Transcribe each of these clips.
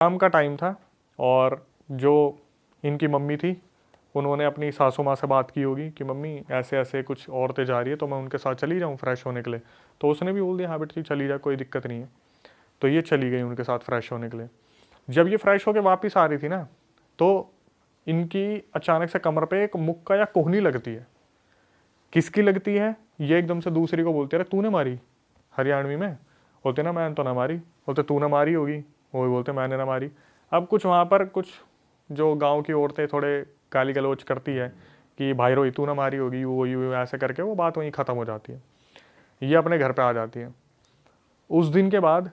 शाम का टाइम था और जो इनकी मम्मी थी उन्होंने अपनी सासू माँ से बात की होगी कि मम्मी ऐसे ऐसे कुछ औरतें जा रही है तो मैं उनके साथ चली जाऊँ फ्रेश होने के लिए। तो उसने भी बोल दिया हाँ बेटी चली जा, कोई दिक्कत नहीं है। तो ये चली गई उनके साथ फ्रेश होने के लिए। जब ये फ्रेश होकर वापस आ रही थी ना, तो इनकी अचानक से कमर पे एक मुक्का या कोहनी लगती है। किसकी लगती है ये एकदम से दूसरी को बोलते, अरे तूने मारी? हरियाणवी में बोलते ना मैंने तो ना मारी। बोलते तूने मारी होगी, वो भी बोलते मैंने ना मारी। अब कुछ वहाँ पर कुछ जो गांव की औरतें थोड़े गाली गलौज करती है कि भाई रोई तू ना मारी होगी, वो ऐसे करके वो बात वहीं ख़त्म हो जाती है। ये अपने घर पे आ जाती है। उस दिन के बाद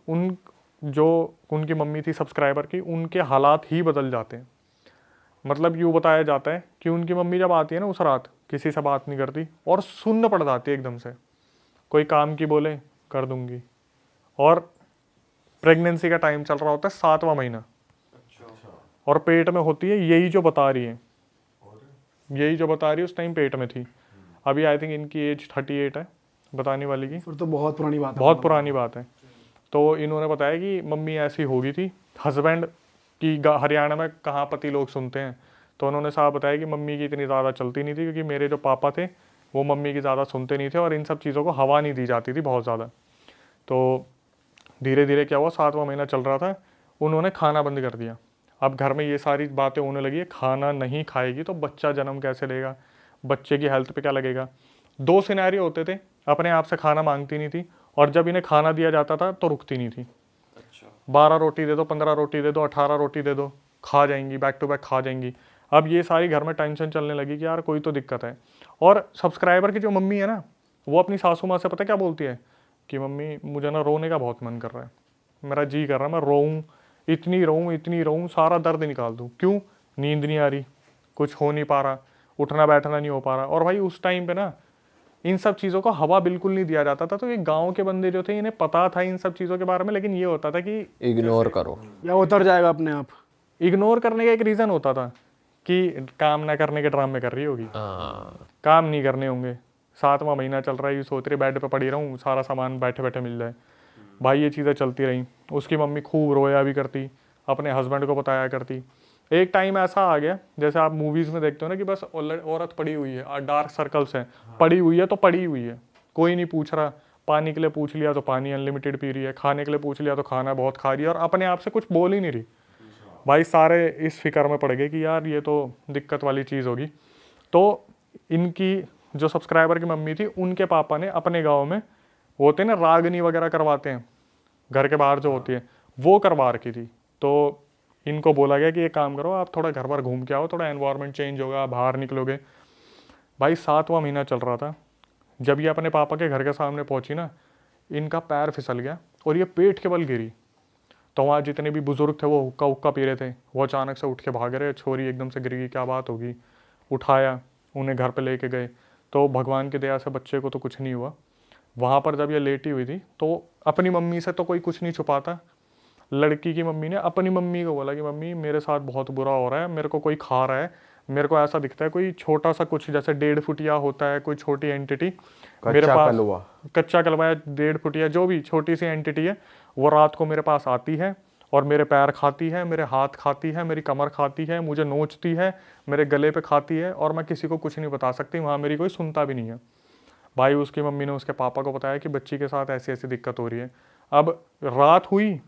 उन जो उनकी मम्मी थी सब्सक्राइबर की, उनके हालात ही बदल जाते हैं। मतलब यूँ बताया जाता है कि उनकी मम्मी जब आती है ना उस रात, किसी से बात नहीं करती और सुन्न पड़ जाती है एकदम से। कोई काम की बोले कर दूंगी। और प्रेगनेंसी का टाइम चल रहा होता है 7वां महीना, और पेट में होती है यही जो बता रही है, यही जो बता रही है उस टाइम पेट में थी। अभी आई थिंक इनकी एज 38 है बताने वाली की। फिर तो बहुत पुरानी बात है। बहुत पुरानी बात है। तो इन्होंने बताया कि मम्मी ऐसी हो गई थी। हस्बैंड की हरियाणा में कहाँ पति लोग सुनते हैं, तो उन्होंने साहब बताया कि मम्मी की इतनी ज़्यादा चलती नहीं थी क्योंकि मेरे जो पापा थे वो मम्मी की ज़्यादा सुनते नहीं थे और इन सब चीज़ों को हवा नहीं दी जाती थी बहुत ज़्यादा। तो धीरे धीरे क्या हुआ, 7वां महीना चल रहा था, उन्होंने खाना बंद कर दिया। अब घर में ये सारी बातें होने लगी है, खाना नहीं खाएगी तो बच्चा जन्म कैसे लेगा, बच्चे की हेल्थ पे क्या लगेगा। 2 सिनेरियो होते थे, अपने आप से खाना मांगती नहीं थी और जब इन्हें खाना दिया जाता था तो रुकती नहीं थी। 12 रोटी दे दो, 15 रोटी दे दो, 18 रोटी दे दो, खा जाएंगी, बैक टू बैक खा जाएंगी। अब ये सारी घर में टेंशन चलने लगी कि यार कोई तो दिक्कत है। और सब्सक्राइबर की जो मम्मी है ना, वो अपनी सासू माँ से पता क्या बोलती है कि मम्मी मुझे ना रोने का बहुत मन कर रहा है, मेरा जी कर रहा है मैं रोऊँ, इतनी रोऊँ, सारा दर्द निकाल दूँ। क्यों? नींद नहीं आ रही, कुछ हो नहीं पा रहा, उठना बैठना नहीं हो पा रहा। और भाई उस टाइम पे ना इन सब चीज़ों को हवा बिल्कुल नहीं दिया जाता था। तो ये गांव के बंदे जो थे इन्हें पता था इन सब चीज़ों के बारे में, लेकिन ये होता था कि इग्नोर करो या उतर जाएगा अपने आप। इग्नोर करने का एक रीज़न होता था कि काम ना करने के ड्रामे कर रही होगी, काम नहीं करने होंगे। 7वां महीना चल रहा है, ये सोच रही बेड पे पड़ी रहूँ, सारा सामान बैठे बैठे मिल जाए। भाई ये चीज़ें चलती रहीं। उसकी मम्मी खूब रोया भी करती, अपने हस्बैंड को बताया करती। एक टाइम ऐसा आ गया, जैसे आप मूवीज़ में देखते हो ना कि बस औरत पड़ी हुई है, डार्क सर्कल्स हैं, पड़ी हुई है तो पड़ी हुई है, कोई नहीं पूछ रहा। पानी के लिए पूछ लिया तो पानी अनलिमिटेड पी रही है, खाने के लिए पूछ लिया तो खाना बहुत खा रही है और अपने आप से कुछ बोल ही नहीं रही। भाई सारे इस फिक्र में पड़ गए कि यार ये तो दिक्कत वाली चीज़ होगी। तो इनकी जो सब्सक्राइबर की मम्मी थी, उनके पापा ने अपने गाँव में वो होते हैं ना रागनी वगैरह करवाते हैं, घर के बाहर जो होती है, वो करवा रखी थी। तो इनको बोला गया कि एक काम करो, आप थोड़ा घर पर घूम के आओ, थोड़ा एनवायरनमेंट चेंज होगा, बाहर निकलोगे। भाई 7वां महीना चल रहा था, जब ये अपने पापा के घर के सामने पहुंची ना, इनका पैर फिसल गया और ये पेट के बल गिरी। तो वहाँ जितने भी बुजुर्ग थे वो हुक्का हुक्का पी रहे थे, वो अचानक से उठ के भाग रहे, छोरी एकदम से गिर गई, क्या बात होगी। उठाया, उन्हें घर पे लेके गए। तो भगवान की दया से बच्चे को तो कुछ नहीं हुआ। वहाँ पर जब ये लेटी हुई थी तो अपनी मम्मी से तो कोई कुछ नहीं छुपाता, लड़की की मम्मी ने अपनी मम्मी को बोला कि मम्मी मेरे साथ बहुत बुरा हो रहा है, मेरे को कोई खा रहा है, मेरे को ऐसा दिखता है कोई छोटा सा कुछ जैसे 1.5 फुटिया होता है कोई छोटी एंटिटी मेरे पास, कच्चा कलवा या 1.5 फुटिया जो भी छोटी सी एंटिटी है, वो रात को मेरे पास आती है और मेरे पैर खाती है, मेरे हाथ खाती है, मेरी कमर खाती है, मुझे नोचती है, मेरे गले पे खाती है और मैं किसी को कुछ नहीं बता सकती, वहाँ मेरी कोई सुनता भी नहीं है। भाई उसकी मम्मी ने उसके पापा को बताया कि बच्ची के साथ ऐसी ऐसी दिक्कत हो रही है। अब रात हुई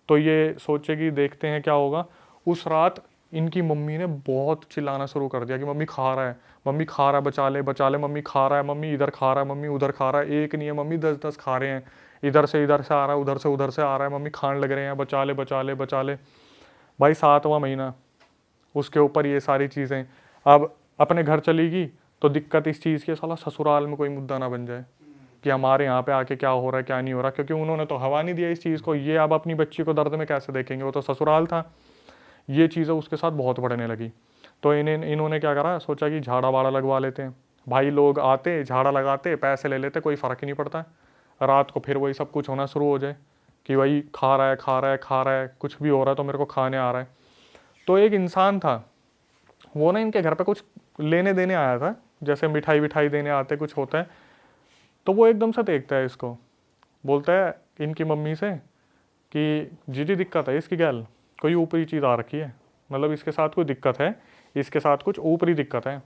तो ये सोचे कि देखते हैं क्या होगा। उस रात इनकी मम्मी ने बहुत चिल्लाना शुरू कर दिया कि मम्मी खा रहा है, मम्मी खा रहा है, बचा ले, मम्मी खा रहा है, मम्मी इधर खा रहा है, मम्मी उधर खा रहा है, एक नहीं है मम्मी 10-10 खा रहे हैं, इधर से आ रहा है, उधर से आ रहा है, मम्मी खाने लग रहे हैं, बचा ले। भाई 7वां महीना, उसके ऊपर ये सारी चीज़ें। अब अपने घर चलेगी तो दिक्कत इस चीज़ की, साला ससुराल में कोई मुद्दा ना बन जाए कि हमारे यहाँ पे आके क्या हो रहा है क्या नहीं हो रहा, क्योंकि उन्होंने तो हवा नहीं दिया इस चीज़ को। ये अब अपनी बच्ची को दर्द में कैसे देखेंगे, वो तो ससुराल था। ये चीज़ें उसके साथ बहुत बढ़ने लगी। तो इन्होंने क्या करा, सोचा कि झाड़ा वाड़ा लगवा लेते हैं। भाई लोग आते, झाड़ा लगाते, पैसे ले लेते, कोई फ़र्क ही नहीं पड़ता। रात को फिर वही सब कुछ होना शुरू हो जाए कि वही खा रहा है, कुछ भी हो रहा है तो मेरे को खाने आ रहा है। तो एक इंसान था, वो ना इनके घर पे कुछ लेने देने आया था, जैसे मिठाई विठाई देने आते कुछ होता है। तो वो एकदम से देखता है इसको, बोलता है इनकी मम्मी से कि जी दिक्कत है इसकी गैल, कोई ऊपरी चीज़ आ रखी है, मतलब इसके साथ कोई दिक्कत है, इसके साथ कुछ ऊपरी दिक्कत है।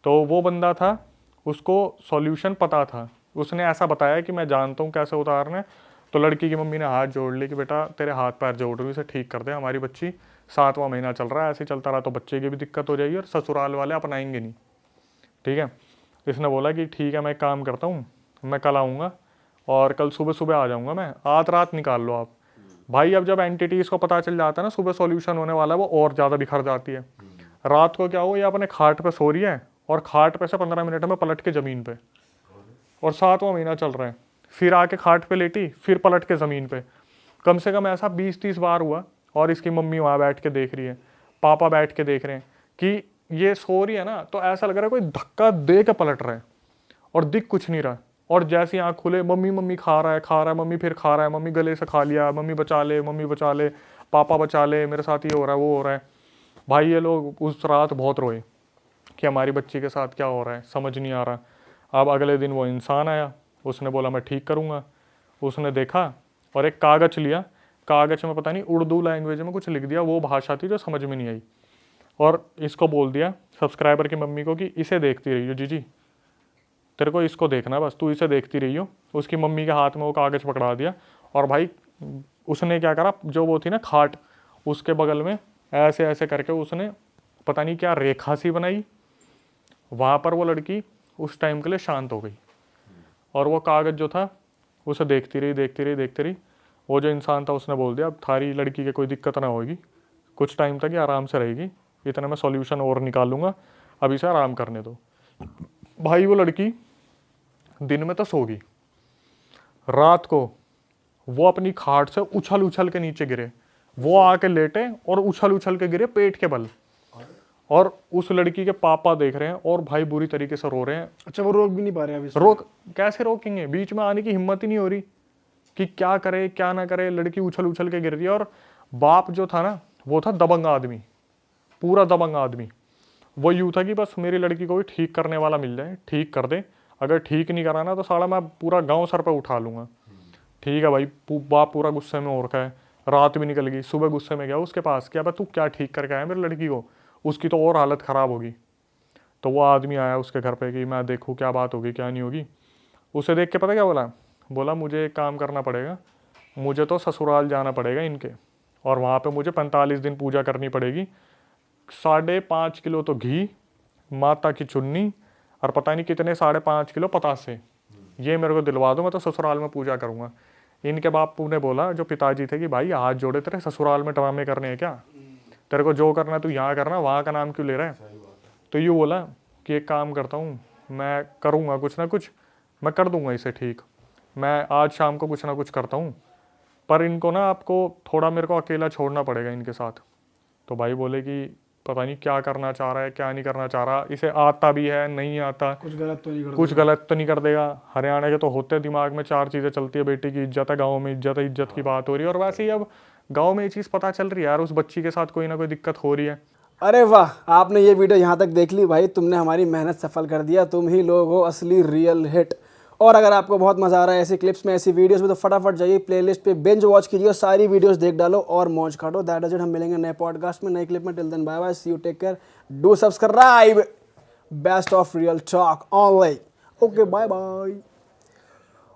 तो वो बंदा था, उसको सॉल्यूशन पता था, उसने ऐसा बताया कि मैं जानता हूँ कैसे उतारना है। तो लड़की की मम्मी ने हाथ जोड़ ली कि बेटा तेरे हाथ पैर जोड़ रही हूँ, इसे ठीक कर दे, हमारी बच्ची 7वां महीना चल रहा है, ऐसे चलता रहा तो बच्चे की भी दिक्कत हो जाएगी और ससुराल वाले अपनाएंगे नहीं, ठीक है। इसने बोला कि ठीक है मैं एक काम करता हूँ, मैं कल आऊँगा और कल सुबह सुबह आ जाऊँगा मैं, आज रात निकाल लो आप। भाई अब जब एंटिटीज़ को पता चल जाता है ना सुबह सॉल्यूशन होने वाला है, वो और ज़्यादा बिखर जाती है। रात को क्या हो, ये अपने खाट पे सो रही है और खाट पे से 15 मिनट में पलट के ज़मीन पे, और 7वां महीना चल रहा है, फिर आके खाट पे लेटी, फिर पलट के ज़मीन पे। कम से कम ऐसा 20-30 बार हुआ। और इसकी मम्मी वहाँ बैठ के देख रही है, पापा बैठ के देख रहे हैं कि ये सो रही है ना, तो ऐसा लग रहा है कोई धक्का दे के पलट रहा है और दिख कुछ नहीं रहा। और जैसे ही आँख खुले, मम्मी मम्मी खा रहा है, मम्मी फिर खा रहा है, मम्मी गले से खा लिया, मम्मी बचा ले, पापा बचा ले, मेरे साथ ये हो रहा है वो हो रहा है। भाई ये लोग उस रात बहुत रोए कि हमारी बच्ची के साथ क्या हो रहा है, समझ नहीं आ रहा। अब अगले दिन वो इंसान आया, उसने बोला मैं ठीक करूँगा। उसने देखा और एक कागज़ लिया, कागज़ में पता नहीं उर्दू लैंग्वेज में कुछ लिख दिया, वो भाषा थी जो समझ में नहीं आई, और इसको बोल दिया सब्सक्राइबर की मम्मी को कि इसे देखती रहियो जीजी, तेरे को इसको देखना, बस तू इसे देखती रहियो। उसकी मम्मी के हाथ में वो कागज़ पकड़ा दिया और भाई उसने क्या करा, जो वो थी ना खाट, उसके बगल में ऐसे ऐसे करके उसने पता नहीं क्या रेखा सी बनाई। वहाँ पर वो लड़की उस टाइम के लिए शांत हो गई और वो कागज़ जो था उसे देखती रही। वो जो इंसान था उसने बोल दिया अब थारी लड़की के कोई दिक्कत ना होगी, कुछ टाइम तक ये आराम से रहेगी, इतना मैं सॉल्यूशन और निकालूंगा, अब इसे आराम करने दो। भाई वो लड़की दिन में तो सो गई, रात को वो अपनी खाट से उछल उछल के नीचे गिरे, वो आके लेटे और उछल उछल के गिरे पेट के बल, और उस लड़की के पापा देख रहे हैं और भाई बुरी तरीके से रो रहे हैं। अच्छा, वो रोक भी नहीं पा रहे अभी? रोक कैसे रोकेंगे, बीच में आने की हिम्मत ही नहीं हो रही कि क्या करे क्या ना करे। लड़की उछल उछल के गिर रही है और बाप जो था ना वो था दबंग आदमी, पूरा दबंग आदमी। वो यूँ था कि बस मेरी लड़की को भी ठीक करने वाला मिल जाए, ठीक कर दे, अगर ठीक नहीं कराना तो साला मैं पूरा गांव सर पे उठा लूँगा। ठीक है भाई, बाप पूरा गुस्से में हो रखा है, रात भी निकल गई, सुबह गुस्से में गया उसके पास, क्या भाई तू क्या ठीक करके आया मेरी लड़की को, उसकी तो और हालत ख़राब होगी। तो वो आदमी आया उसके घर पे कि मैं देखूँ क्या बात होगी क्या नहीं होगी। उसे देख के पता क्या बोला मुझे एक काम करना पड़ेगा, मुझे तो ससुराल जाना पड़ेगा इनके, और वहाँ पे मुझे 45 दिन पूजा करनी पड़ेगी, 5.5 किलो तो घी, माता की चुन्नी और पता नहीं कितने 5.5 किलो पतासे, ये मेरे को दिलवा दो, मैं तो ससुराल में पूजा करूँगा। इनके बापू ने बोला, जो पिताजी थे, कि भाई हाथ जोड़े, तेरे ससुराल में ड्रामे करने हैं क्या, तेरे को जो करना तू यहाँ करना, वहाँ का नाम क्यों ले रहा है। तो यूँ बोला कि एक काम करता हूँ, मैं करूँगा कुछ ना कुछ, मैं कर दूँगा इसे ठीक, मैं आज शाम को कुछ ना कुछ करता हूँ, पर इनको ना आपको थोड़ा मेरे को अकेला छोड़ना पड़ेगा इनके साथ। तो भाई बोले कि पता नहीं क्या करना चाह रहा है क्या नहीं करना चाह रहा, इसे आता भी है नहीं आता, कुछ गलत तो नहीं कर देगा। हरियाणा के तो होते दिमाग में 4 चीज़ें चलती है, बेटी की इज्जत है, गाँव में इज्जत है, इज्जत की बात हो रही है, और वैसे ही अब गाँव में ये चीज़ पता चल रही है यार, उस बच्ची के साथ कोई ना कोई दिक्कत हो रही है। अरे वाह, आपने ये वीडियो यहाँ तक देख ली भाई, तुमने हमारी मेहनत सफल कर दिया, तुम ही लोग हो असली रियल हिट। और अगर आपको बहुत मज़ा आ रहा है ऐसी क्लिप्स में, ऐसी वीडियोस में, तो फटाफट जाइए प्लेलिस्ट पे बिंज वॉच कीजिए और सारी वीडियोस देख डालो और मौज काटो। दैट इज इट, हम मिलेंगे नए पॉडकास्ट में, नए क्लिप में। Till then bye bye, see you, take care, do subscribe, best of Real Talk online. Okay, bye bye.